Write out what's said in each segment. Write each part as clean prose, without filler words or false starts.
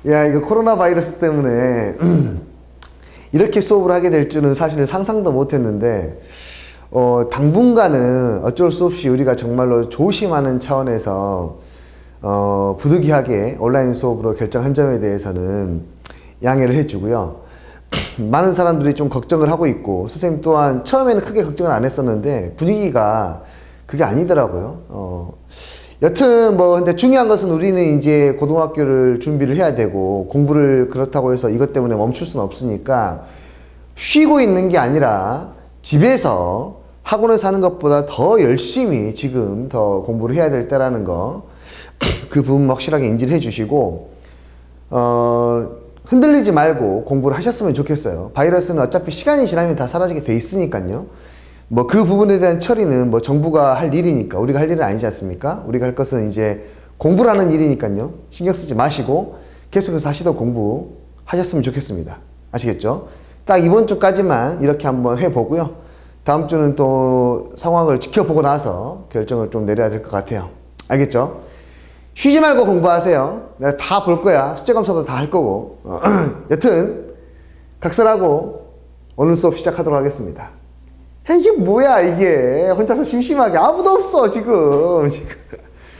야, 이거 코로나 바이러스 때문에 이렇게 수업을 하게 될 줄은 사실 상상도 못 했는데, 당분간은 어쩔 수 없이 우리가 정말로 조심하는 차원에서, 부득이하게 온라인 수업으로 결정한 점에 대해서는 양해를 해주고요. 많은 사람들이 좀 걱정을 하고 있고, 선생님 또한 처음에는 크게 걱정을 안 했었는데, 분위기가 그게 아니더라고요. 여튼 근데 중요한 것은 우리는 이제 고등학교를 준비를 해야 되고 공부를 그렇다고 해서 이것 때문에 멈출 수는 없으니까 쉬고 있는 게 아니라 집에서 학원에서 하는 것보다 더 열심히 지금 더 공부를 해야 될 때라는 거, 그 부분 확실하게 인지를 해 주시고, 흔들리지 말고 공부를 하셨으면 좋겠어요. 바이러스는 어차피 시간이 지나면 다 사라지게 돼 있으니까요. 그 부분에 대한 처리는 정부가 할 일이니까, 우리가 할 일은 아니지 않습니까? 우리가 할 것은 이제 공부를 하는 일이니까요. 신경 쓰지 마시고 계속해서 하시던 공부 하셨으면 좋겠습니다. 아시겠죠? 딱 이번 주까지만 이렇게 한번 해보고요. 다음 주는 또 상황을 지켜보고 나서 결정을 좀 내려야 될 것 같아요. 알겠죠? 쉬지 말고 공부하세요. 내가 다 볼 거야. 숙제 검사도 다 할 거고. 여튼 각설하고 오늘 수업 시작하도록 하겠습니다. 이게 뭐야 이게. 혼자서 심심하게 아무도 없어 지금.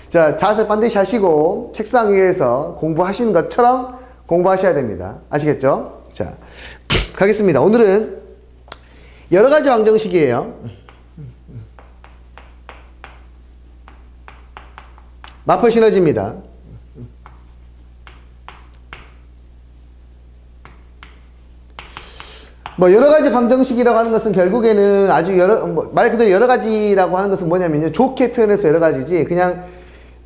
자, 자세 반드시 하시고 책상 위에서 공부하시는 것처럼 공부하셔야 됩니다. 아시겠죠? 자, 가겠습니다. 오늘은 여러 가지 방정식이에요. 마플 시너지입니다. 여러 가지 방정식이라고 하는 것은 결국에는 아주 말 그대로 여러 가지라고 하는 것은 뭐냐면요. 좋게 표현해서 여러 가지지, 그냥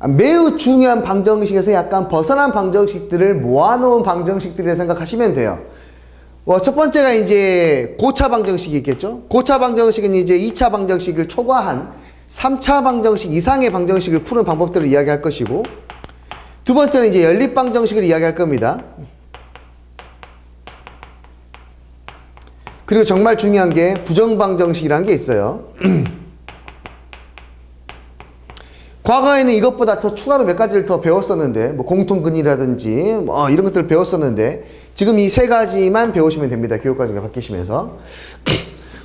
매우 중요한 방정식에서 약간 벗어난 방정식들을 모아놓은 방정식들이라 생각하시면 돼요. 첫 번째가 이제 고차 방정식이 있겠죠. 고차 방정식은 이제 2차 방정식을 초과한 3차 방정식 이상의 방정식을 푸는 방법들을 이야기할 것이고, 두 번째는 이제 연립 방정식을 이야기할 겁니다. 그리고 정말 중요한 게 부정방정식이라는 게 있어요. 과거에는 이것보다 더 추가로 몇 가지를 더 배웠었는데, 공통근이라든지 이런 것들을 배웠었는데, 지금 이 세 가지만 배우시면 됩니다. 교육과정에 바뀌시면서.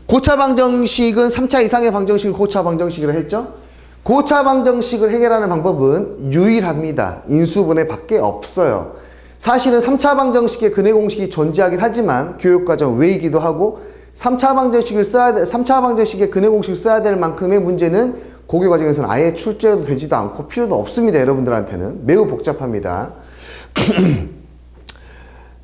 고차 방정식은 3차 이상의 방정식을 고차 방정식이라 했죠. 고차 방정식을 해결하는 방법은 유일합니다. 인수분해 밖에 없어요. 사실은 3차 방정식의 근해 공식이 존재하긴 하지만 교육과정 외이기도 하고, 3차 방정식의 근해 공식을 써야 될 만큼의 문제는 고교 과정에서는 아예 출제도 되지도 않고 필요도 없습니다. 여러분들한테는 매우 복잡합니다.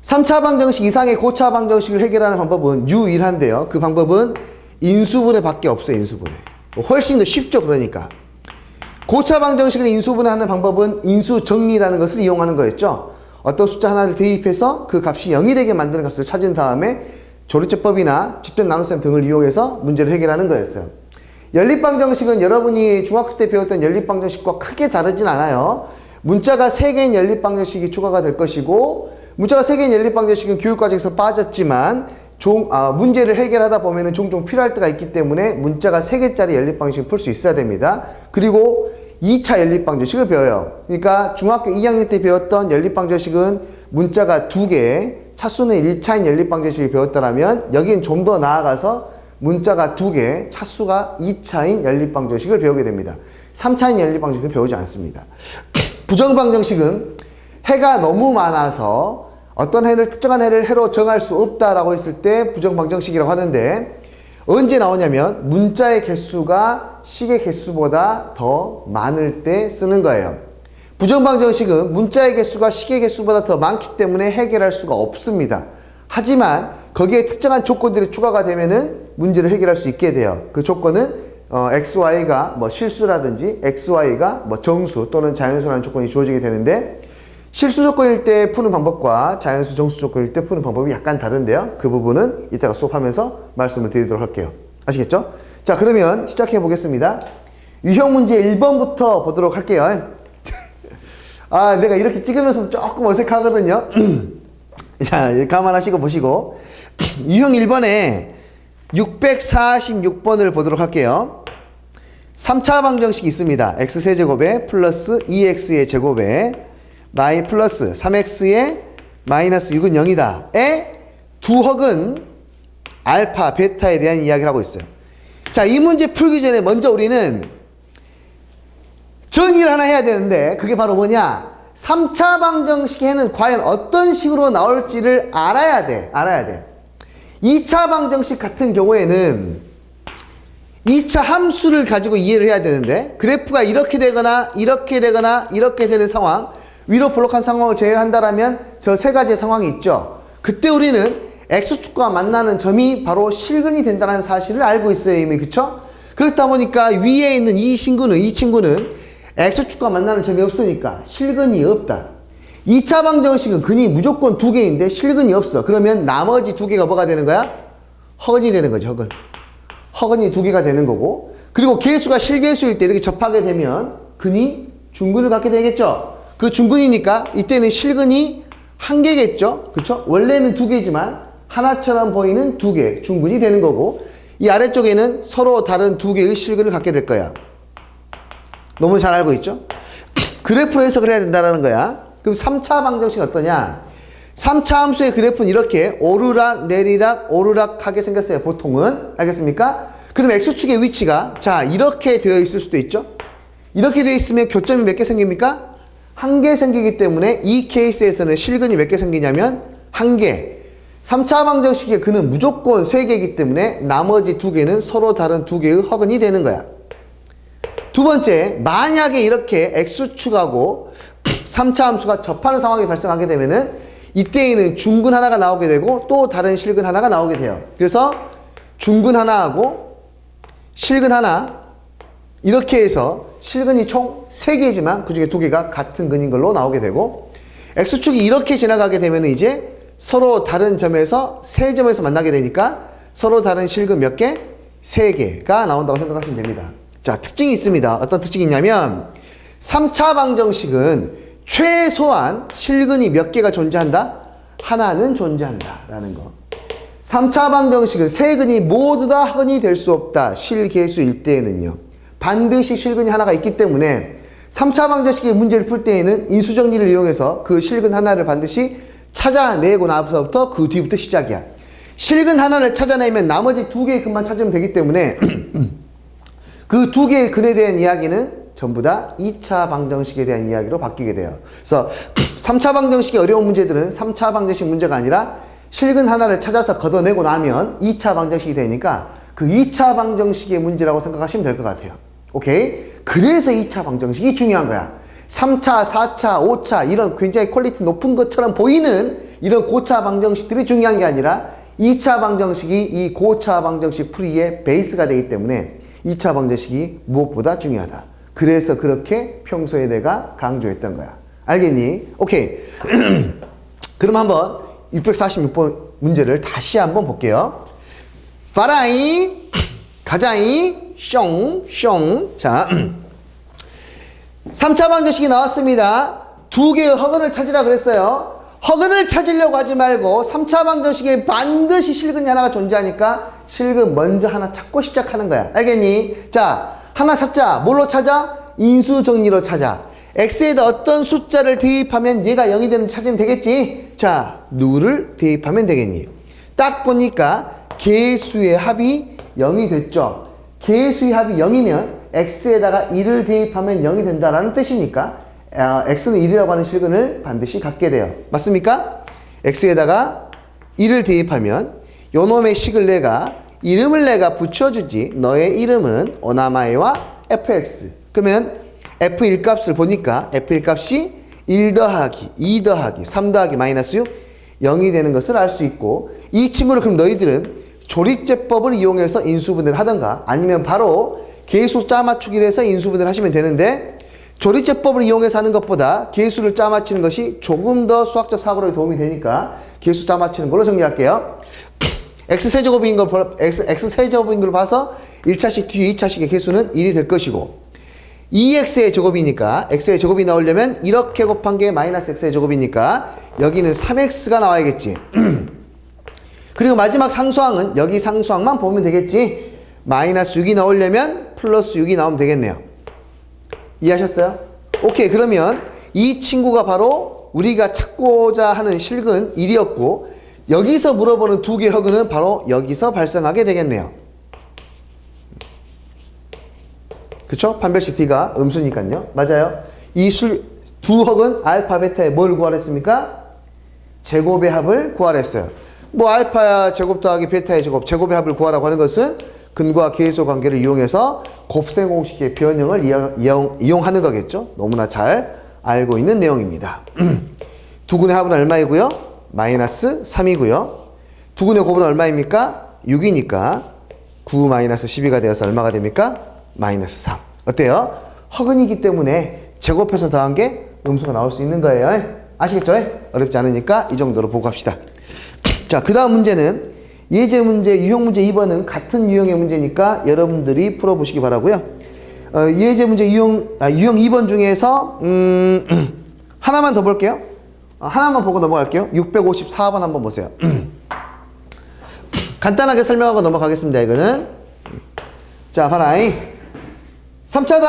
3차 방정식 이상의 고차 방정식을 해결하는 방법은 유일한데요. 그 방법은 인수분해 밖에 없어요. 인수분해. 훨씬 더 쉽죠. 그러니까 고차 방정식을 인수분해하는 방법은 인수정리라는 것을 이용하는 거였죠. 어떤 숫자 하나를 대입해서 그 값이 0이 되게 만드는 값을 찾은 다음에 조리제법이나 직접 나눗셈 등을 이용해서 문제를 해결하는 거였어요. 연립방정식은 여러분이 중학교 때 배웠던 연립방정식과 크게 다르진 않아요. 문자가 3개인 연립방정식이 추가가 될 것이고, 문자가 3개인 연립방정식은 교육과정에서 빠졌지만 문제를 해결하다 보면 종종 필요할 때가 있기 때문에 문자가 3개짜리 연립방정식을 풀 수 있어야 됩니다. 그리고 2차 연립방정식을 배워요. 그러니까 중학교 2학년 때 배웠던 연립방정식은 문자가 2개, 차수는 1차인 연립방정식을 배웠다면 여긴 좀 더 나아가서 문자가 2개, 차수가 2차인 연립방정식을 배우게 됩니다. 3차인 연립방정식을 배우지 않습니다. 부정방정식은 해가 너무 많아서 어떤 해를 특정한 해를 해로 정할 수 없다라고 했을 때 부정방정식이라고 하는데, 언제 나오냐면 문자의 개수가 식의 개수보다 더 많을 때 쓰는 거예요. 부정방정식은 문자의 개수가 식의 개수보다 더 많기 때문에 해결할 수가 없습니다. 하지만 거기에 특정한 조건들이 추가가 되면은 문제를 해결할 수 있게 돼요. 그 조건은 XY가 실수라든지 XY가 정수 또는 자연수라는 조건이 주어지게 되는데, 실수 조건일 때 푸는 방법과 자연수 정수 조건일 때 푸는 방법이 약간 다른데요. 그 부분은 이따가 수업하면서 말씀을 드리도록 할게요. 아시겠죠? 자, 그러면 시작해 보겠습니다. 유형 문제 1번부터 보도록 할게요. 내가 이렇게 찍으면서도 조금 어색하거든요. 자, 감안하시고 보시고, 유형 1번에 646번을 보도록 할게요. 3차 방정식이 있습니다. x세제곱에 플러스 2x의 제곱에 y 플러스 3x의 마이너스 6은 0이다. 에 두 헉은 알파, 베타에 대한 이야기를 하고 있어요. 자, 이 문제 풀기 전에 먼저 우리는 정의를 하나 해야 되는데 그게 바로 뭐냐? 3차 방정식의 해는 과연 어떤 식으로 나올지를 알아야 돼. 2차 방정식 같은 경우에는 2차 함수를 가지고 이해를 해야 되는데 그래프가 이렇게 되거나 이렇게 되거나 이렇게 되는 상황, 위로 볼록한 상황을 제외한다라면 저 세 가지의 상황이 있죠. 그때 우리는 X축과 만나는 점이 바로 실근이 된다는 사실을 알고 있어요, 이미. 그쵸? 그렇다 보니까 위에 있는 이 친구는 X축과 만나는 점이 없으니까 실근이 없다. 2차 방정식은 근이 무조건 두 개인데 실근이 없어. 그러면 나머지 두 개가 뭐가 되는 거야? 허근이 되는 거죠, 허근이 두 개가 되는 거고. 그리고 계수가 실계수일 때 이렇게 접하게 되면 근이 중근을 갖게 되겠죠. 그 중근이니까 이때는 실근이 한 개겠죠. 그쵸? 원래는 두 개지만 하나처럼 보이는 두 개, 중근이 되는 거고, 이 아래쪽에는 서로 다른 두 개의 실근을 갖게 될 거야. 너무 잘 알고 있죠? 그래프로 해석을 해야 된다는 거야. 그럼 3차 방정식은 어떠냐? 3차 함수의 그래프는 이렇게 오르락 내리락 오르락하게 생겼어요, 보통은. 알겠습니까? 그럼 X축의 위치가 자 이렇게 되어 있을 수도 있죠. 이렇게 되어 있으면 교점이 몇 개 생깁니까? 한 개 생기기 때문에 이 케이스에서는 실근이 몇 개 생기냐면 한 개. 3차 방정식의 근은 무조건 3개이기 때문에 나머지 2개는 서로 다른 2개의 허근이 되는 거야. 두 번째, 만약에 이렇게 X축하고 3차 함수가 접하는 상황이 발생하게 되면은 이때에는 중근 하나가 나오게 되고 또 다른 실근 하나가 나오게 돼요. 그래서 중근 하나하고 실근 하나 이렇게 해서 실근이 총 3개지만 그 중에 2개가 같은 근인 걸로 나오게 되고, X축이 이렇게 지나가게 되면 이제 서로 다른 점에서 3점에서 만나게 되니까 서로 다른 실근 몇 개? 3개가 나온다고 생각하시면 됩니다. 자, 특징이 있습니다. 어떤 특징이 있냐면 3차 방정식은 최소한 실근이 몇 개가 존재한다? 하나는 존재한다 라는 거. 3차 방정식은 세 근이 모두 다 허근이 될 수 없다. 실계수일 때에는요. 반드시 실근이 하나가 있기 때문에 3차 방정식의 문제를 풀 때에는 인수정리를 이용해서 그 실근 하나를 반드시 찾아내고 나서부터 그 뒤부터 시작이야. 실근 하나를 찾아내면 나머지 2개의 근만 찾으면 되기 때문에 그 2개의 근에 대한 이야기는 전부 다 2차 방정식에 대한 이야기로 바뀌게 돼요. 그래서 3차 방정식의 어려운 문제들은 3차 방정식 문제가 아니라 실근 하나를 찾아서 걷어내고 나면 2차 방정식이 되니까 그 2차 방정식의 문제라고 생각하시면 될 것 같아요. 오케이? 그래서 2차 방정식이 중요한 거야. 3차, 4차, 5차 이런 굉장히 퀄리티 높은 것처럼 보이는 이런 고차 방정식들이 중요한 게 아니라 2차 방정식이 이 고차 방정식 풀이의 베이스가 되기 때문에 2차 방정식이 무엇보다 중요하다. 그래서 그렇게 평소에 내가 강조했던 거야. 알겠니? 오케이. 그럼 한번 646번 문제를 다시 한번 볼게요. 파라이, 가자이, 숑. 자, 3차 방정식이 나왔습니다. 2개의 허근을 찾으라 그랬어요. 허근을 찾으려고 하지 말고 3차 방정식에 반드시 실근이 하나가 존재하니까 실근 먼저 하나 찾고 시작하는 거야. 알겠니? 자, 하나 찾자. 뭘로 찾아? 인수정리로 찾아. x에다 어떤 숫자를 대입하면 얘가 0이 되는지 찾으면 되겠지? 자, 누구를 대입하면 되겠니? 딱 보니까 개수의 합이 0이 됐죠? 개수의 합이 0이면 x에다가 1을 대입하면 0이 된다라는 뜻이니까 x는 1이라고 하는 실근을 반드시 갖게 돼요. 맞습니까? x에다가 1을 대입하면 요놈의 식을 내가 이름을 내가 붙여주지. 너의 이름은 오나마이와 fx. 그러면 f1 값을 보니까 f1 값이 1 더하기 2 더하기 3 더하기 마이너스 6 0이 되는 것을 알 수 있고, 이 친구를 그럼 너희들은 조립제법을 이용해서 인수분해를 하던가 아니면 바로 개수 짜맞추기를 해서 인수분해를 하시면 되는데, 조립제법을 이용해서 하는 것보다 개수를 짜맞추는 것이 조금 더 수학적 사고에 도움이 되니까 개수 짜맞추는 걸로 정리할게요. x세제곱인 걸 봐서 1차식 뒤에 2차식의 개수는 1이 될 것이고, 2x의 제곱이니까 x의 제곱이 나오려면 이렇게 곱한 게 마이너스 x의 제곱이니까 여기는 3x가 나와야겠지. 그리고 마지막 상수항은 여기 상수항만 보면 되겠지. 마이너스 6이 나오려면 플러스 6이 나오면 되겠네요. 이해하셨어요? 오케이. 그러면 이 친구가 바로 우리가 찾고자 하는 실근 1이었고 여기서 물어보는 두 개의 허근은 바로 여기서 발생하게 되겠네요. 그쵸? 판별식 D가 음수니까요. 맞아요. 이 두 허근 알파 베타에 뭘 구하랬습니까? 제곱의 합을 구하랬어요. 뭐 알파 제곱 더하기 베타의 제곱, 제곱의 합을 구하라고 하는 것은 근과 계소 관계를 이용해서 곱셈 공식의 변형을 이용하는 거겠죠. 너무나 잘 알고 있는 내용입니다. 두근의 합은 얼마이고요? 마이너스 3이고요. 두근의 곱은 얼마입니까? 6이니까 9 마이너스 12가 되어서 얼마가 됩니까? 마이너스 3. 어때요? 허근이기 때문에 제곱해서 더한 게 음수가 나올 수 있는 거예요. 아시겠죠? 어렵지 않으니까 이 정도로 보고 갑시다. 자, 그 다음 문제는 예제 문제, 유형 문제 2번은 같은 유형의 문제니까 여러분들이 풀어보시기 바라고요. 예제 문제 유형 2번 중에서 하나만 더 볼게요. 하나만 보고 넘어갈게요. 654번 한번 보세요. 간단하게 설명하고 넘어가겠습니다. 이거는 자, 봐라잉. 3차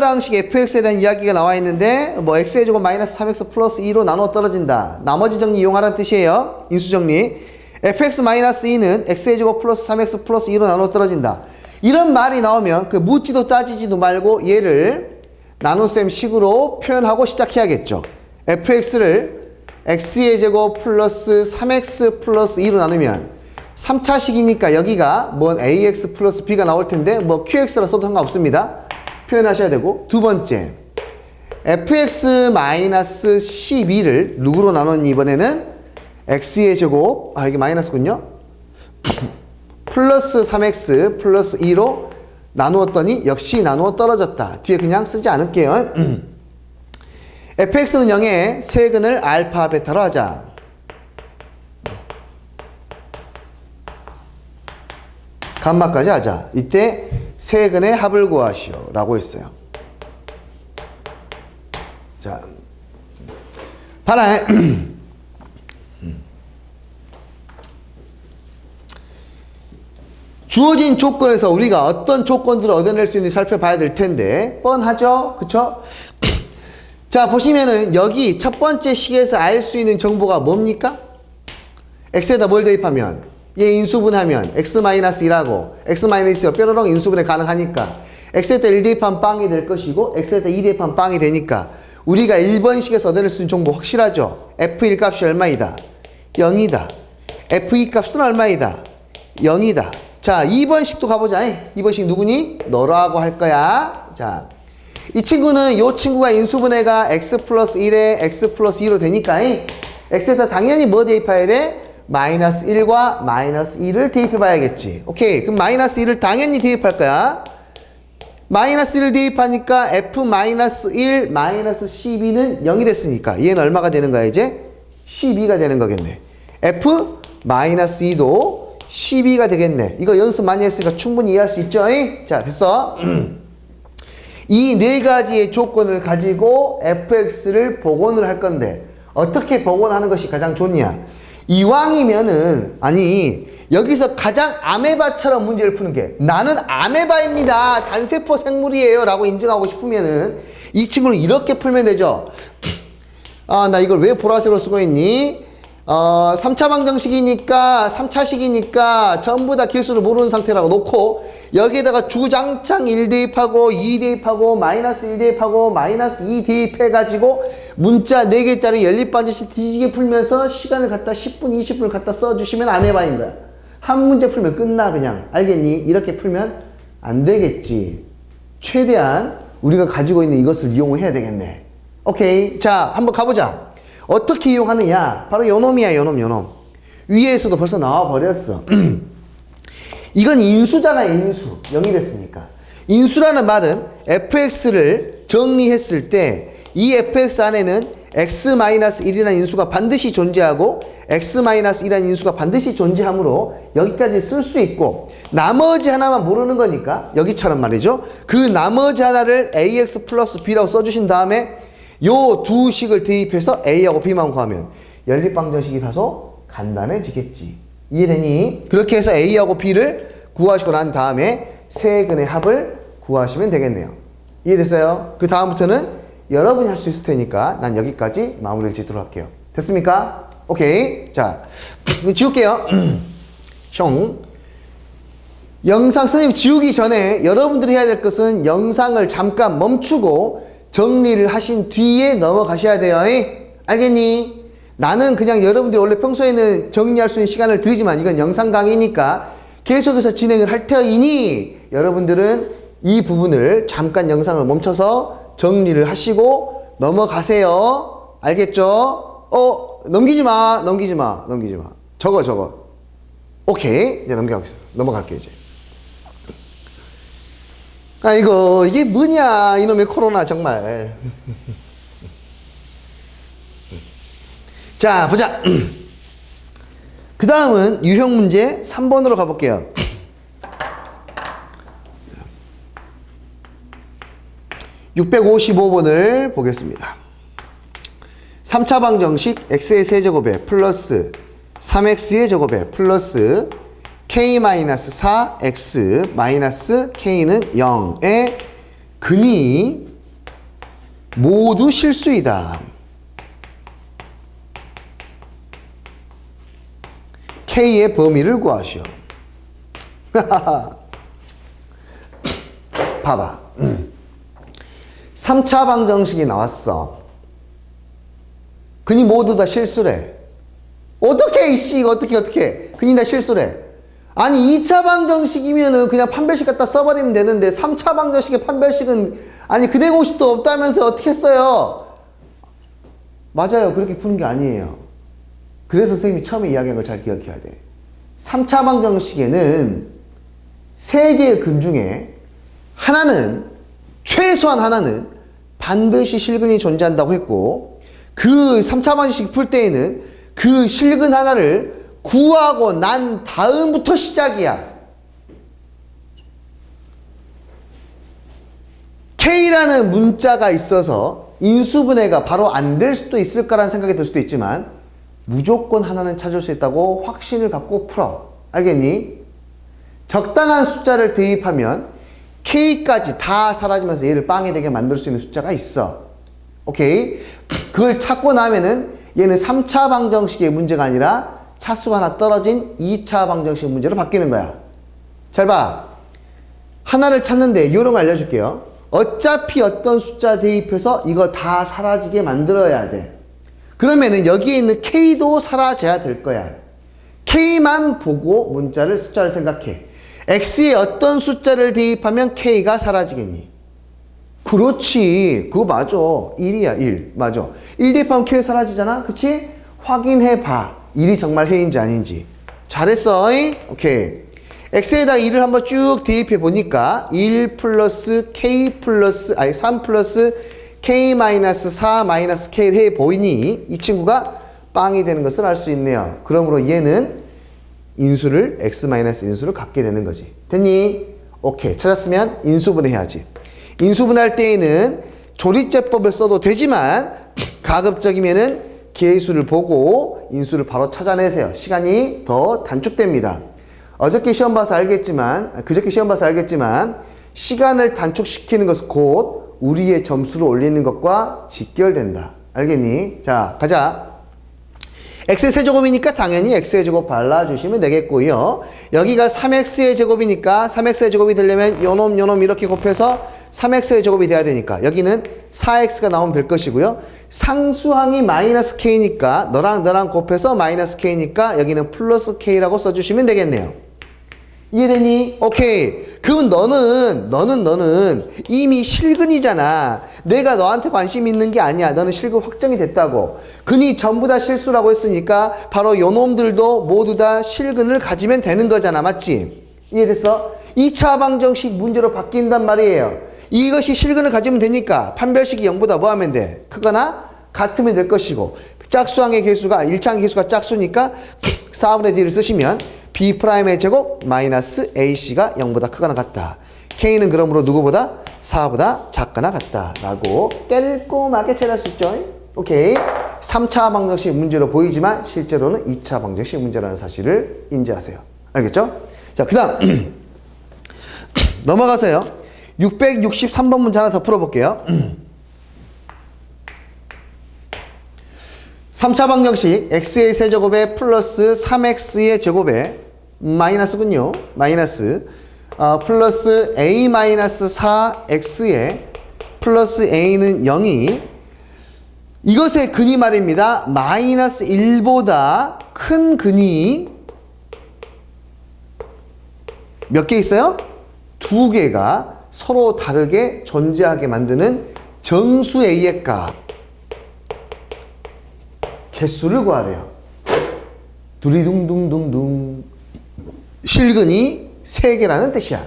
방식이 fx에 대한 이야기가 나와 있는데 뭐 x의 제곱 마이너스 3x 플러스 2로 나눠 떨어진다. 나머지 정리 이용하라는 뜻이에요. 인수정리. fx 마이너스 2는 x의 제곱 플러스 3x 플러스 2로 나눠 떨어진다. 이런 말이 나오면 그 묻지도 따지지도 말고 얘를 나눗셈 식으로 표현하고 시작해야겠죠. fx를 x의 제곱 플러스 3x 플러스 2로 나누면 3차식이니까 여기가 뭔 ax 플러스 b가 나올 텐데 뭐 qx라 써도 상관없습니다. 표현하셔야 되고, 두 번째 fx 마이너스 12를 누구로 나눴니? 이번에는 x의 제곱, 이게 마이너스군요. 플러스 3x 플러스 2로 나누었더니 역시 나누어 떨어졌다. 뒤에 그냥 쓰지 않을게요. fx는 0에 세근을 알파 베타로 하자. 감마까지 하자. 이때 세근의 합을 구하시오 라고 했어요. 자, 봐라. 주어진 조건에서 우리가 어떤 조건들을 얻어낼 수 있는지 살펴봐야 될 텐데 뻔하죠? 그쵸? 자, 보시면은 여기 첫 번째 식에서 알 수 있는 정보가 뭡니까? x에다 뭘 대입하면 얘 인수분하면 x-1하고 x-1가 뾰로롱 인수분해 가능하니까 x에다 1 대입하면 빵이 될 것이고 x에다 2 대입하면 빵이 되니까 우리가 1번식에서 얻어낼 수 있는 정보 확실하죠? f1 값이 얼마이다? 0이다. f2 값은 얼마이다? 0이다. 자, 2번식도 가보자. 2번식 누구니? 너라고 할 거야. 자, 이 친구는 이 친구가 인수분해가 x 플러스 1에 x 플러스 2로 되니까 x에다 당연히 뭐 대입해야 돼? 마이너스 1과 마이너스 2를 대입해 봐야겠지. 오케이. 그럼 마이너스 2를 당연히 대입할 거야. 마이너스 1을 대입하니까 f 마이너스 1 마이너스 12는 0이 됐으니까 얘는 얼마가 되는 거야 이제? 12가 되는 거겠네. f 마이너스 2도 12가 되겠네. 이거 연습 많이 했으니까 충분히 이해할 수 있죠? 자, 됐어. 이 네 가지의 조건을 가지고 fx를 복원을 할 건데 어떻게 복원하는 것이 가장 좋냐? 이왕이면은 아니 여기서 가장 아메바처럼 문제를 푸는 게 나는 아메바입니다. 단세포 생물이에요 라고 인정하고 싶으면은 이 친구는 이렇게 풀면 되죠. 나 이걸 왜 보라색으로 쓰고 있니? 3차 방정식이니까 3차식이니까 전부 다 개수를 모르는 상태라고 놓고 여기에다가 주장창 1 대입하고 2 대입하고 마이너스 1 대입하고 마이너스 2 대입해가지고 문자 4개짜리 연립반지식 뒤지게 풀면서 시간을 갖다 10분 20분을 갖다 써주시면 아메바인 거야. 한 문제 풀면 끝나. 그냥 알겠니? 이렇게 풀면 안 되겠지. 최대한 우리가 가지고 있는 이것을 이용해야 되겠네. 오케이. 자, 한번 가보자. 어떻게 이용하느냐? 바로 요놈이야, 요놈. 위에서도 벌써 나와 버렸어. 이건 인수잖아, 인수. 0이 됐으니까. 인수라는 말은 fx를 정리했을 때 이 fx 안에는 x-1이라는 인수가 반드시 존재하고 x-1이라는 인수가 반드시 존재하므로 여기까지 쓸 수 있고 나머지 하나만 모르는 거니까 여기처럼 말이죠. 그 나머지 하나를 ax 플러스 b라고 써주신 다음에 요 두 식을 대입해서 a하고 b만 구하면 연립방정식이 다소 간단해지겠지. 이해되니? 그렇게 해서 a하고 b를 구하시고 난 다음에 세근의 합을 구하시면 되겠네요. 이해됐어요? 그 다음부터는 여러분이 할 수 있을 테니까 난 여기까지 마무리를 짓도록 할게요. 됐습니까? 오케이. 자, 지울게요. 숑. 영상 선생님 지우기 전에 여러분들이 해야 될 것은 영상을 잠깐 멈추고 정리를 하신 뒤에 넘어가셔야 돼요. 알겠니? 나는 그냥 여러분들이 원래 평소에는 정리할 수 있는 시간을 드리지만 이건 영상 강의니까 계속해서 진행을 할 터이니 여러분들은 이 부분을 잠깐 영상을 멈춰서 정리를 하시고 넘어가세요. 알겠죠? 넘기지 마. 적어. 오케이. 이제 넘어갈게요, 이제. 아이고, 이게 뭐냐, 이놈의 코로나, 정말. 자, 보자. 그 다음은 유형 문제 3번으로 가볼게요. (655번을) 보겠습니다. 3차 방정식 x의 세제곱에 플러스 3x의 제곱에 플러스 k-4 x 마이너스 k는 0의 근이 모두 실수이다. k의 범위를 구하시오. 봐봐. 3차 방정식이 나왔어. 근이 모두 다 실수래. 어떻게 이씨 이거 어떻게 근이 다 실수래. 아니 2차 방정식이면은 그냥 판별식 갖다 써버리면 되는데 3차 방정식의 판별식은 아니 근의 공식도 없다면서 어떻게 써요? 맞아요. 그렇게 푸는 게 아니에요. 그래서 선생님이 처음에 이야기한 걸 잘 기억해야 돼. 3차 방정식에는 3개의 근 중에 하나는 최소한 하나는 반드시 실근이 존재한다고 했고 그 3차 방정식 풀 때에는 그 실근 하나를 구하고 난 다음부터 시작이야. K라는 문자가 있어서 인수분해가 바로 안 될 수도 있을 거라는 생각이 들 수도 있지만 무조건 하나는 찾을 수 있다고 확신을 갖고 풀어. 알겠니? 적당한 숫자를 대입하면 K까지 다 사라지면서 얘를 빵이 되게 만들 수 있는 숫자가 있어. 오케이? 그걸 찾고 나면은 얘는 3차 방정식의 문제가 아니라 차수가 하나 떨어진 2차 방정식 문제로 바뀌는 거야. 잘 봐. 하나를 찾는데 요령 알려줄게요. 어차피 어떤 숫자 대입해서 이거 다 사라지게 만들어야 돼. 그러면은 여기에 있는 K도 사라져야 될 거야. K만 보고 숫자를 생각해. X에 어떤 숫자를 대입하면 K가 사라지겠니? 그렇지. 그거 맞아. 1이야, 1. 맞아. 1 대입하면 K 사라지잖아? 그치? 확인해봐. 1이 정말 해인지 아닌지. 잘했어. 오케이. X에다 1을 한번 쭉 대입해 보니까 1 플러스 K 플러스, 3 플러스 K 마이너스 4 마이너스 K를 해 보이니 이 친구가 빵이 되는 것을 알 수 있네요. 그러므로 얘는 인수를, X 마이너스 인수를 갖게 되는 거지. 됐니? 오케이. 찾았으면 인수분해 해야지. 인수분해할 때에는 조리제법을 써도 되지만 가급적이면은 계수를 보고 인수를 바로 찾아내세요. 시간이 더 단축됩니다. 그저께 시험 봐서 알겠지만 시간을 단축시키는 것은 곧 우리의 점수를 올리는 것과 직결된다. 알겠니? 자, 가자. x의 세제곱이니까 당연히 x의 제곱 발라주시면 되겠고요. 여기가 3x의 제곱이니까 3x의 제곱이 되려면 요놈 이렇게 곱해서 3x의 제곱이 돼야 되니까 여기는 4x가 나오면 될 것이고요. 상수항이 마이너스 k니까 너랑 곱해서 마이너스 k니까 여기는 플러스 k라고 써주시면 되겠네요. 이해되니? 오케이. 그럼 너는 이미 실근이잖아. 내가 너한테 관심 있는 게 아니야. 너는 실근 확정이 됐다고. 근이 전부 다 실수라고 했으니까 바로 요놈들도 모두 다 실근을 가지면 되는 거잖아. 맞지? 이해됐어? 2차 방정식 문제로 바뀐단 말이에요. 이것이 실근을 가지면 되니까 판별식이 0보다 뭐 하면 돼? 크거나 같으면 될 것이고 짝수항의 개수가 1차항의 개수가 짝수니까 4분의 D를 쓰시면 B'의 제곱 마이너스 AC가 0보다 크거나 같다. K는 그러므로 누구보다 4보다 작거나 같다. 라고 깔끔하게 찾을 수 있죠. 오케이. 3차 방정식 문제로 보이지만 실제로는 2차 방정식 문제라는 사실을 인지하세요. 알겠죠? 자, 그 다음 넘어가세요. 663번 문제 하나 더 풀어볼게요. 3차 방정식 x의 세제곱에 플러스 3x의 제곱에 마이너스군요. 마이너스 플러스 a 마이너스 4x에 플러스 a는 0이 이것의 근이 말입니다. 마이너스 1보다 큰 근이 몇 개 있어요? 2개가 서로 다르게 존재하게 만드는 정수 a의 값 개수를 구하래요. 두리둥둥둥둥. 실근이 3개라는 뜻이야.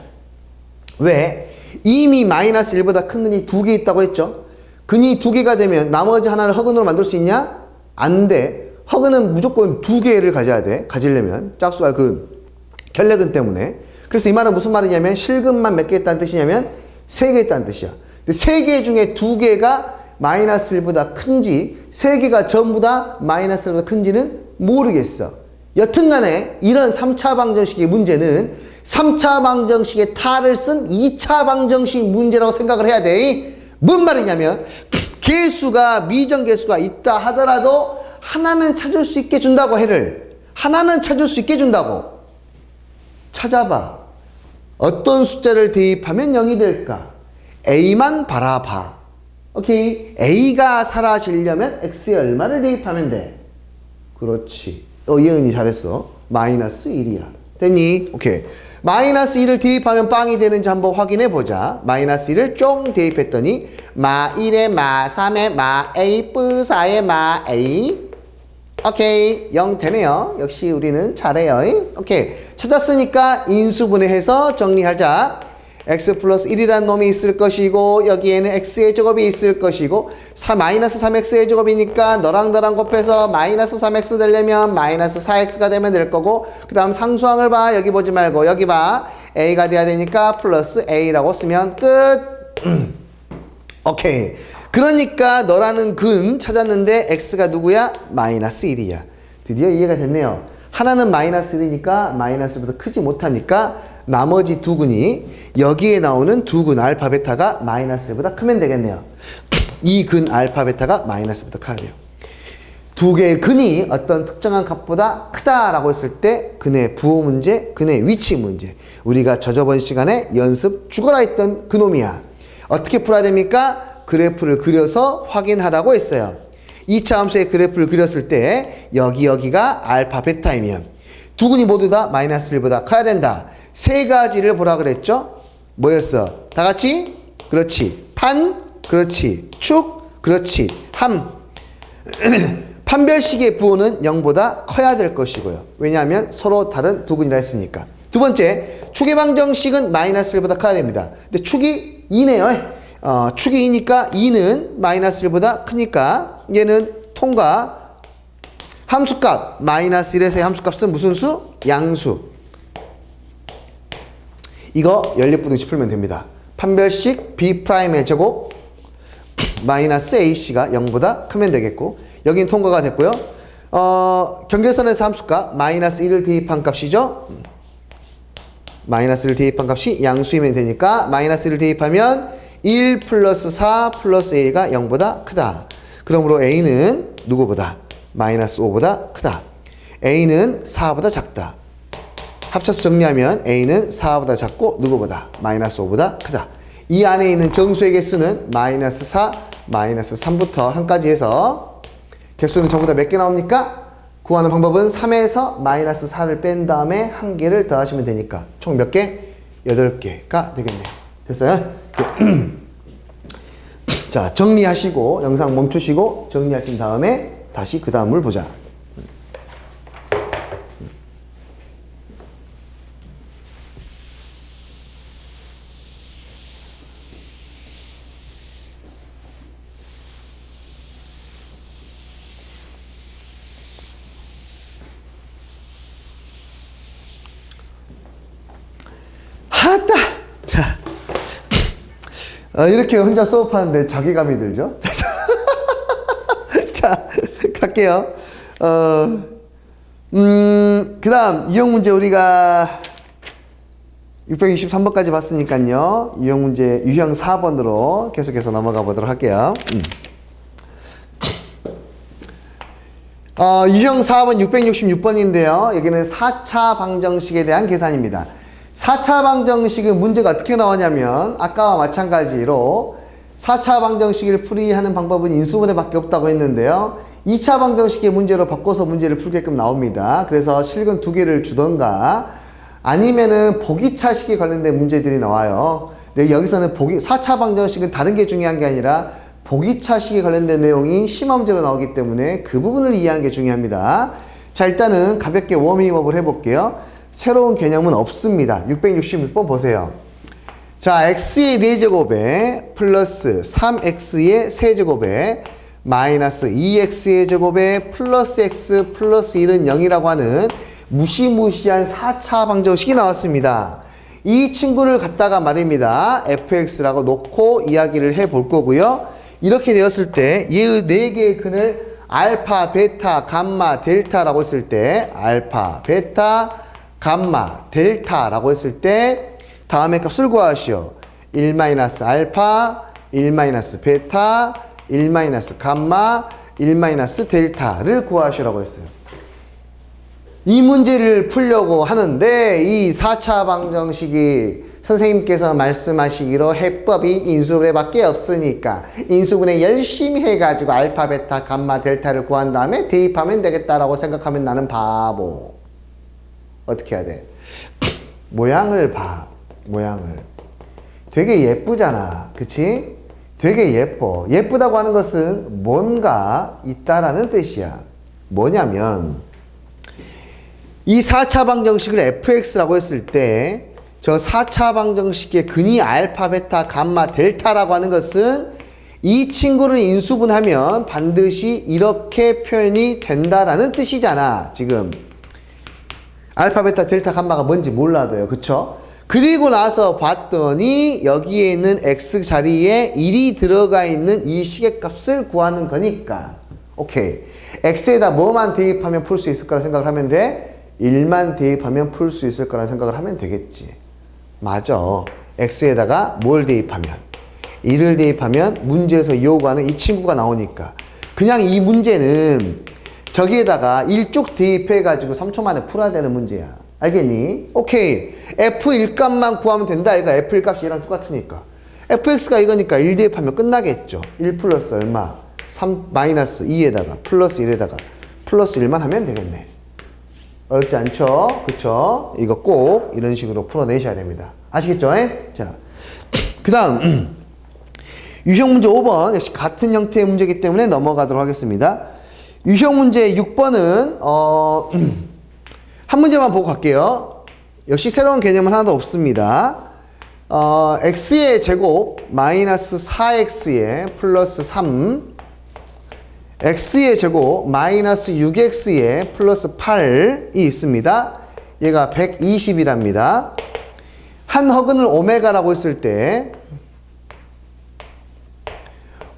왜? 이미 마이너스 1보다 큰 근이 2개 있다고 했죠. 근이 2개가 되면 나머지 하나를 허근으로 만들 수 있냐? 안 돼. 허근은 무조건 2개를 가져야 돼. 가지려면 짝수가 그 결례근 때문에. 그래서 이 말은 무슨 말이냐면 실근만 몇 개 있다는 뜻이냐면 3개 있다는 뜻이야. 근데 3개 중에 2개가 마이너스 1보다 큰지 3개가 전부 다 마이너스 1보다 큰지는 모르겠어. 여튼간에 이런 3차 방정식의 문제는 3차 방정식의 탈을 쓴 2차 방정식 문제라고 생각을 해야 돼. 뭔 말이냐면 개수가 미정개수가 있다 하더라도 하나는 찾을 수 있게 준다고 해를. 하나는 찾을 수 있게 준다고. 찾아봐. 어떤 숫자를 대입하면 0이 될까? A만 바라봐. 오케이. A가 사라지려면 X에 얼마를 대입하면 돼? 그렇지. 예은이 잘했어. 마이너스 1이야. 됐니? 오케이. 마이너스 1을 대입하면 빵이 되는지 한번 확인해 보자. 마이너스 1을 쫑 대입했더니 마 1에 마 3에 마 A 뿌 4에 마 A. 오케이. 0 되네요. 역시 우리는 잘해요. 오케이. 찾았으니까 인수분해해서 정리하자. x 플러스 1이라는 놈이 있을 것이고 여기에는 x의 제곱이 있을 것이고 마이너스 3x의 제곱이니까 너랑 너랑 곱해서 마이너스 3x 되려면 마이너스 4x가 되면 될 거고 그 다음 상수항을 봐. 여기 보지 말고 여기 봐. a가 돼야 되니까 플러스 a라고 쓰면 끝. 오케이. 그러니까 너라는 근 찾았는데 x가 누구야? 마이너스 1이야. 드디어 이해가 됐네요. 하나는 마이너스 1이니까 마이너스보다 크지 못하니까 나머지 두 근이 여기에 나오는 두 근 알파 베타가 마이너스 1보다 크면 되겠네요. 이 근 알파 베타가 마이너스보다 커야 돼요. 두 개의 근이 어떤 특정한 값보다 크다라고 했을 때 근의 부호 문제, 근의 위치 문제. 우리가 저저번 시간에 연습 죽어라 했던 그놈이야. 어떻게 풀어야 됩니까? 그래프를 그려서 확인하라고 했어요. 2차 함수의 그래프를 그렸을 때 여기가 알파 베타이면 두 근이 모두 다 마이너스 1보다 커야 된다. 세 가지를 보라 그랬죠? 뭐였어? 다 같이? 그렇지. 판? 그렇지. 축? 그렇지. 함. 판별식의 부호는 0보다 커야 될 것이고요. 왜냐하면 서로 다른 두 근이라 했으니까. 두 번째, 축의 방정식은 마이너스 1보다 커야 됩니다. 근데 축이 2네요. 축이 2니까 2는 마이너스 1보다 크니까 얘는 통과. 함수값 마이너스 1에서의 함수값은 무슨 수? 양수. 이거 연립부등식 풀면 됩니다. 판별식 B'의 제곱 마이너스 AC가 0보다 크면 되겠고 여긴 통과가 됐고요. 경계선에서 함수값 마이너스 1을 대입한 값이죠. 마이너스 1을 대입한 값이 양수이면 되니까 마이너스 1을 대입하면 1 플러스 4 플러스 A가 0보다 크다. 그러므로 A는 누구보다? 마이너스 5보다 크다. A는 4보다 작다. 합쳐서 정리하면 A는 4보다 작고 누구보다? 마이너스 5보다 크다. 이 안에 있는 정수의 개수는 마이너스 4, 마이너스 3부터 한까지 해서 개수는 전부 다 몇 개 나옵니까? 구하는 방법은 3에서 마이너스 4를 뺀 다음에 한 개를 더하시면 되니까 총 몇 개? 8개가 되겠네요. 됐어요? 자, 정리하시고 영상 멈추시고 정리하신 다음에 다시 그 다음을 보자. 하다! 자, 이렇게 혼자 수업하는데 자괴감이 들죠? 자, 갈게요. 그 다음, 유형 문제 우리가 663번까지 봤으니까요. 유형 문제, 유형 4번으로 계속해서 넘어가 보도록 할게요. 유형 4번 666번인데요. 여기는 4차 방정식에 대한 계산입니다. 4차 방정식은 문제가 어떻게 나오냐면 아까와 마찬가지로 4차 방정식을 풀이하는 방법은 인수분해밖에 없다고 했는데요. 2차 방정식의 문제로 바꿔서 문제를 풀게끔 나옵니다. 그래서 실근 2개를 주던가 아니면은 보기차식에 관련된 문제들이 나와요. 근데 여기서는 4차 방정식은 다른 게 중요한 게 아니라 보기차식에 관련된 내용이 시험문제로 나오기 때문에 그 부분을 이해하는 게 중요합니다. 자, 일단은 가볍게 워밍업을 해볼게요. 새로운 개념은 없습니다. 666번 보세요. 자, x의 4제곱에 플러스 3x의 세제곱에 마이너스 2x의 제곱에 플러스 x 플러스 1은 0이라고 하는 무시무시한 4차 방정식이 나왔습니다. 이 친구를 갖다가 말입니다. fx라고 놓고 이야기를 해볼 거고요. 이렇게 되었을 때 얘의 4개의 근을 알파, 베타, 감마, 델타라고 했을 때 알파, 베타, 감마, 델타라고 했을 때 다음의 값을 구하시오. 1-알파, 1-베타, 1-감마, 1-델타를 구하시라고 했어요. 이 문제를 풀려고 하는데 이 4차 방정식이 선생님께서 말씀하시기로 해법이 인수분해밖에 없으니까 인수분해 열심히 해가지고 알파, 베타, 감마, 델타를 구한 다음에 대입하면 되겠다라고 생각하면 나는 바보. 어떻게 해야 돼? 모양을 봐. 모양을. 되게 예쁘잖아. 그치? 되게 예뻐. 예쁘다고 하는 것은 뭔가 있다라는 뜻이야. 뭐냐면 이 4차 방정식을 fx라고 했을 때 저 4차 방정식의 근이 알파, 베타, 감마, 델타라고 하는 것은 이 친구를 인수분하면 반드시 이렇게 표현이 된다라는 뜻이잖아. 지금 알파, 베타, 델타, 감마가 뭔지 몰라도요. 그쵸? 그리고 나서 봤더니 여기에 있는 x 자리에 1이 들어가 있는 이 시계값을 구하는 거니까 오케이. x에다 뭐만 대입하면 풀 수 있을 거라 생각을 하면 돼? 1만 대입하면 풀 수 있을 거라 생각을 하면 되겠지. 맞아. x에다가 뭘 대입하면 1을 대입하면 문제에서 요구하는 이 친구가 나오니까 그냥 이 문제는 저기에다가 1쭉 대입해가지고 3초 만에 풀어야 되는 문제야. 알겠니? 오케이. f1 값만 구하면 된다. 이거 f1 값이 얘랑 똑같으니까. fx가 이거니까 1 대입하면 끝나겠죠. 1 플러스 얼마? 3 마이너스 2에다가 플러스 1에다가 플러스 1만 하면 되겠네. 어렵지 않죠? 그쵸? 이거 꼭 이런 식으로 풀어내셔야 됩니다. 아시겠죠? 자, 그 다음 유형 문제 5번 역시 같은 형태의 문제이기 때문에 넘어가도록 하겠습니다. 유형 문제 6번은 한 문제만 보고 갈게요. 역시 새로운 개념은 하나도 없습니다. x의 제곱 마이너스 4x의 플러스 3 x의 제곱 마이너스 6x의 플러스 8이 있습니다. 얘가 120이랍니다. 한 허근을 오메가라고 했을 때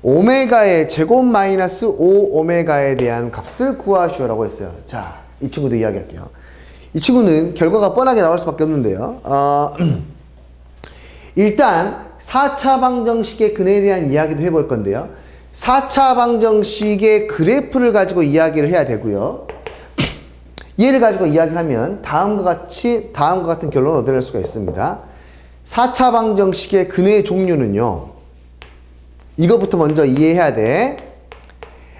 오메가의 제곱 마이너스 5오메가에 대한 값을 구하시오라고 했어요. 자, 이 친구도 이야기할게요. 이 친구는 결과가 뻔하게 나올 수밖에 없는데요. 일단 4차 방정식의 근에 대한 이야기도 해볼 건데요. 4차 방정식의 그래프를 가지고 이야기를 해야 되고요. 얘를 가지고 이야기하면 다음과 같은 결론을 얻어낼 수가 있습니다. 4차 방정식의 근의 종류는요. 이거부터 먼저 이해해야 돼.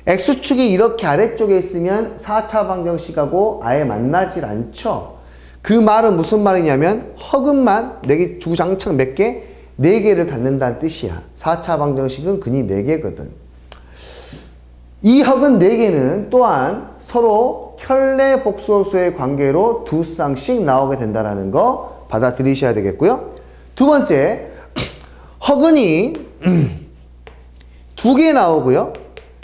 X축이 이렇게 아래쪽에 있으면 4차 방정식하고 아예 만나질 않죠. 그 말은 무슨 말이냐면 허근만 4개 주구장창 몇 개? 4개를 갖는다는 뜻이야. 4차 방정식은 근이 4개거든. 이 허근 4개는 또한 서로 혈내 복소수의 관계로 두 쌍씩 나오게 된다는 거 받아들이셔야 되겠고요. 두 번째, 허근이 2개 나오고요.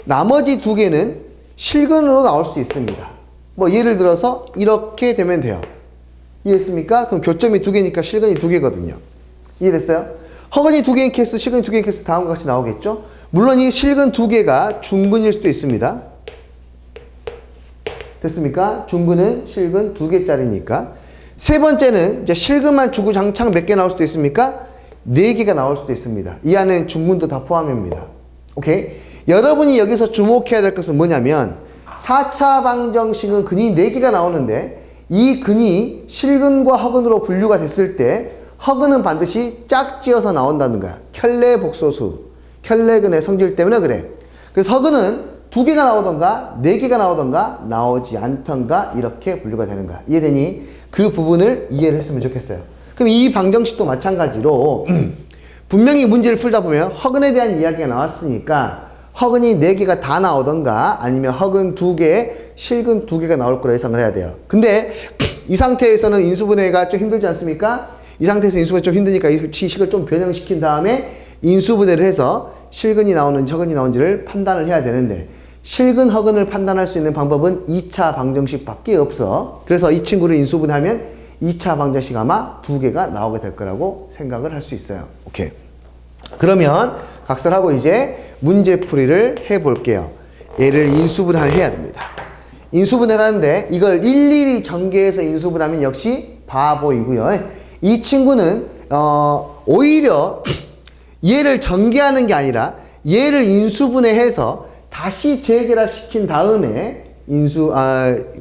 나머지 2개는 실근으로 나올 수 있습니다. 뭐 예를 들어서 이렇게 되면 돼요. 이해했습니까? 그럼 교점이 2개니까 실근이 2개거든요. 이해됐어요? 허근이 2개인 케이스, 실근이 2개인 케이스 다음과 같이 나오겠죠? 물론 이 실근 2개가 중근일 수도 있습니다. 됐습니까? 중근은 실근 2개짜리니까. 세 번째는 이제 실근만 주구장창 몇 개 나올 수도 있습니까? 4개가 나올 수도 있습니다. 이 안에 중근도 다 포함입니다. 오케이? 여러분이 여기서 주목해야 될 것은 뭐냐면 4차 방정식은 근이 4개가 나오는데 이 근이 실근과 허근으로 분류가 됐을 때 허근은 반드시 짝지어서 나온다는 거야. 켤레복소수, 켤레근의 성질 때문에 그래. 그래서 허근은 2개가 나오던가 4개가 나오던가 나오지 않던가 이렇게 분류가 되는 거야. 이해되니? 그 부분을 이해를 했으면 좋겠어요. 그럼 이 방정식도 마찬가지로 분명히 문제를 풀다 보면 허근에 대한 이야기가 나왔으니까 허근이 4개가 다 나오던가 아니면 허근 2개, 실근 2개가 나올 거라 예상을 해야 돼요. 근데 이 상태에서는 인수분해가 좀 힘들지 않습니까? 이 상태에서 인수분해 좀 힘드니까 이 식을 좀 변형시킨 다음에 인수분해를 해서 실근이 나오는지 허근이 나오는지를 판단을 해야 되는데 실근, 허근을 판단할 수 있는 방법은 2차 방정식 밖에 없어. 그래서 이 친구를 인수분해하면 2차 방정식 아마 2개가 나오게 될 거라고 생각을 할 수 있어요. 오케이. 그러면 각설하고 이제 문제풀이를 해볼게요. 얘를 인수분해를 해야 됩니다. 인수분해를 하는데 이걸 일일이 전개해서 인수분해하면 역시 바보이고요. 이 친구는 오히려 얘를 전개하는 게 아니라 얘를 인수분해해서 다시 재결합시킨 다음에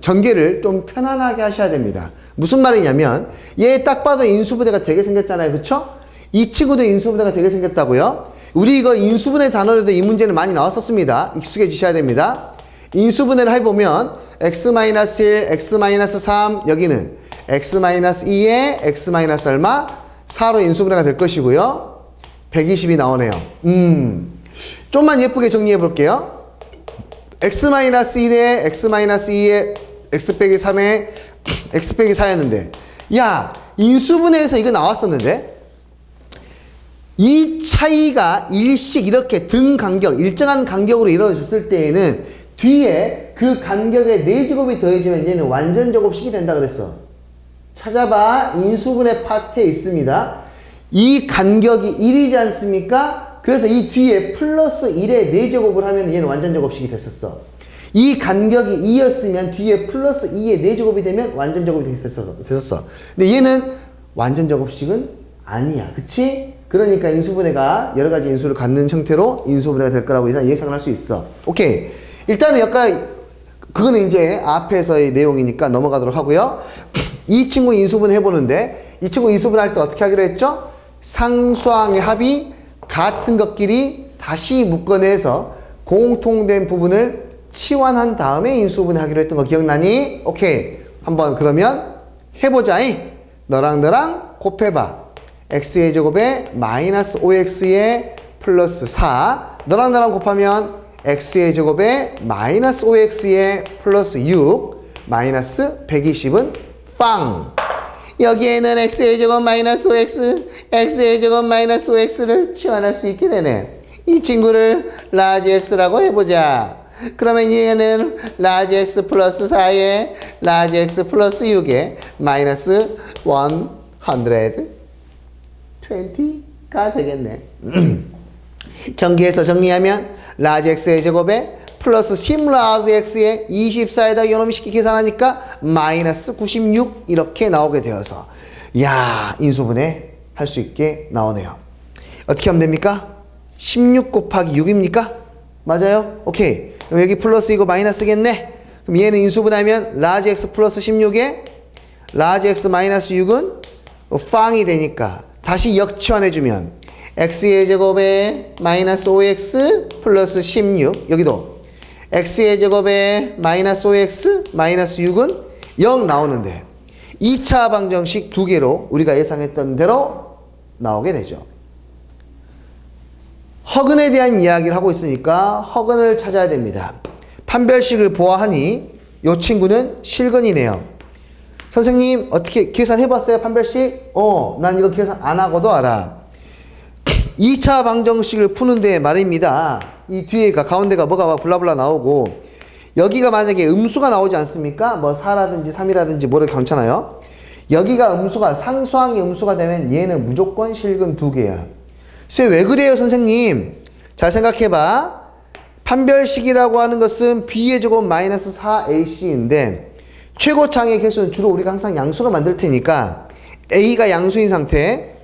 전개를 좀 편안하게 하셔야 됩니다. 무슨 말이냐면 얘 딱 봐도 인수분해가 되게 생겼잖아요. 그쵸? 이 친구도 인수분해가 되게 생겼다고요. 우리 이거 인수분해 단원에도 이 문제는 많이 나왔었습니다. 익숙해지셔야 됩니다. 인수분해를 해보면 x-1, x-3 여기는 x-2에 x- 얼마? 4로 인수분해가 될 것이고요. 120이 나오네요. 좀만 예쁘게 정리해 볼게요. x-1에 x-2에 x-3에 x-4였는데 야 인수분해에서 이거 나왔었는데 이 차이가 일씩 이렇게 등 간격 일정한 간격으로 이루어졌을 때에는 뒤에 그 간격에 4제곱이 더해지면 얘는 완전 제곱식이 된다 그랬어. 찾아봐. 인수분해 파트에 있습니다. 이 간격이 1이지 않습니까? 그래서 이 뒤에 플러스 1에 4제곱을 하면 얘는 완전 제곱식이 됐었어. 이 간격이 2였으면 뒤에 플러스 2에 4제곱이 되면 완전 제곱이 됐었어. 근데 얘는 완전 제곱식은 아니야. 그치? 그러니까 인수분해가 여러 가지 인수를 갖는 형태로 인수분해가 될 거라고 예상을 할 수 있어. 오케이. 일단은 약간 그거는 이제 앞에서의 내용이니까 넘어가도록 하고요. 이 친구 인수분해 해보는데 이 친구 인수분해 할 때 어떻게 하기로 했죠? 상수항의 합이 같은 것끼리 다시 묶어내서 공통된 부분을 치환한 다음에 인수분해 하기로 했던 거 기억나니? 오케이. 한번 그러면 해보자. 너랑 너랑 곱해봐. x의 제곱에 마이너스 5x의 플러스 4. 너랑 나랑 곱하면 x의 제곱에 마이너스 5x의 플러스 6 마이너스 120은 빵. 여기에는 x의 제곱 마이너스 5x, x의 제곱 마이너스 5x를 치환할 수 있게 되네. 이 친구를 라지 x라고 해보자. 그러면 얘는 라지 x 플러스 4에 라지 x 플러스 6에 마이너스 120가 되겠네. 전개해서 정리하면 라지 x의 제곱에 플러스 10 라지 x에 24에다 요놈시키 계산하니까 마이너스 96 이렇게 나오게 되어서 야 인수분해 할 수 있게 나오네요. 어떻게 하면 됩니까? 16 곱하기 6입니까? 맞아요? 오케이. 그럼 여기 플러스이고 마이너스겠네. 그럼 얘는 인수분해하면 라지 x 플러스 16에 라지 x 마이너스 6은 빵이 되니까 다시 역치환해주면 x의 제곱에 마이너스 5x 플러스 16 여기도 x의 제곱에 마이너스 5x 마이너스 6은 0 나오는데 2차 방정식 2개로 우리가 예상했던 대로 나오게 되죠. 허근에 대한 이야기를 하고 있으니까 허근을 찾아야 됩니다. 판별식을 보아하니 이 친구는 실근이네요. 선생님 어떻게 계산해봤어요? 판별식? 난 이거 계산 안 하고도 알아. 2차 방정식을 푸는데 말입니다. 이 뒤에가 가운데가 뭐가 블라블라 나오고 여기가 만약에 음수가 나오지 않습니까? 뭐 4라든지 3이라든지 뭐를 괜찮아요. 여기가 음수가 상수항이 음수가 되면 얘는 무조건 실근 2개야. 왜 그래요 선생님? 잘 생각해봐. 판별식이라고 하는 것은 b의 제곱 마이너스 4ac인데 최고창의 개수는 주로 우리가 항상 양수로 만들 테니까 a가 양수인 상태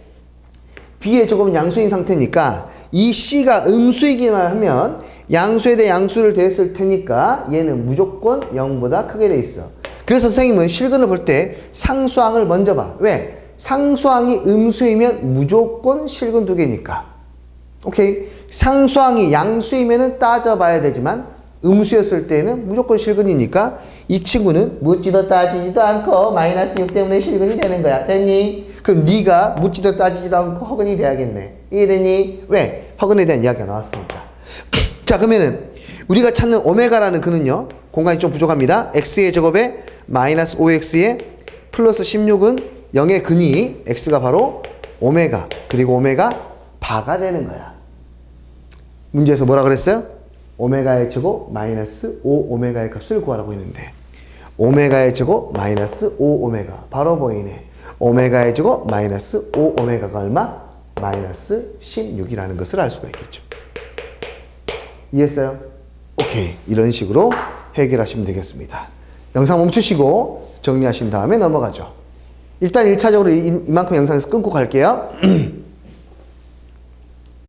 b의 제곱은 양수인 상태니까 이 c가 음수이기만 하면 양수에 대해 양수를 더했을 테니까 얘는 무조건 0보다 크게 돼 있어. 그래서 선생님은 실근을 볼 때 상수항을 먼저 봐. 왜? 상수항이 음수이면 무조건 실근 2개니까. 오케이? 상수항이 양수이면은 따져봐야 되지만 음수였을 때는 무조건 실근이니까 이 친구는 묻지도 따지지도 않고 마이너스 6 때문에 실근이 되는 거야. 됐니? 그럼 네가 묻지도 따지지도 않고 허근이 돼야겠네. 이해되니? 왜? 허근에 대한 이야기가 나왔으니까. 자, 그러면은 우리가 찾는 오메가라는 그는요, 공간이 좀 부족합니다. x의 제곱에 마이너스 5x에 플러스 16은 0의 근이 x가 바로 오메가, 그리고 오메가 바가 되는 거야. 문제에서 뭐라 그랬어요? 오메가의 제곱 마이너스 5오메가의 값을 구하라고 했는데 오메가의 제곱 마이너스 5오메가 바로 보이네. 오메가의 제곱 마이너스 5오메가가 얼마? 마이너스 16이라는 것을 알 수가 있겠죠. 이해했어요? 오케이. 이런 식으로 해결하시면 되겠습니다. 영상 멈추시고 정리하신 다음에 넘어가죠. 일단 1차적으로 이만큼 영상에서 끊고 갈게요.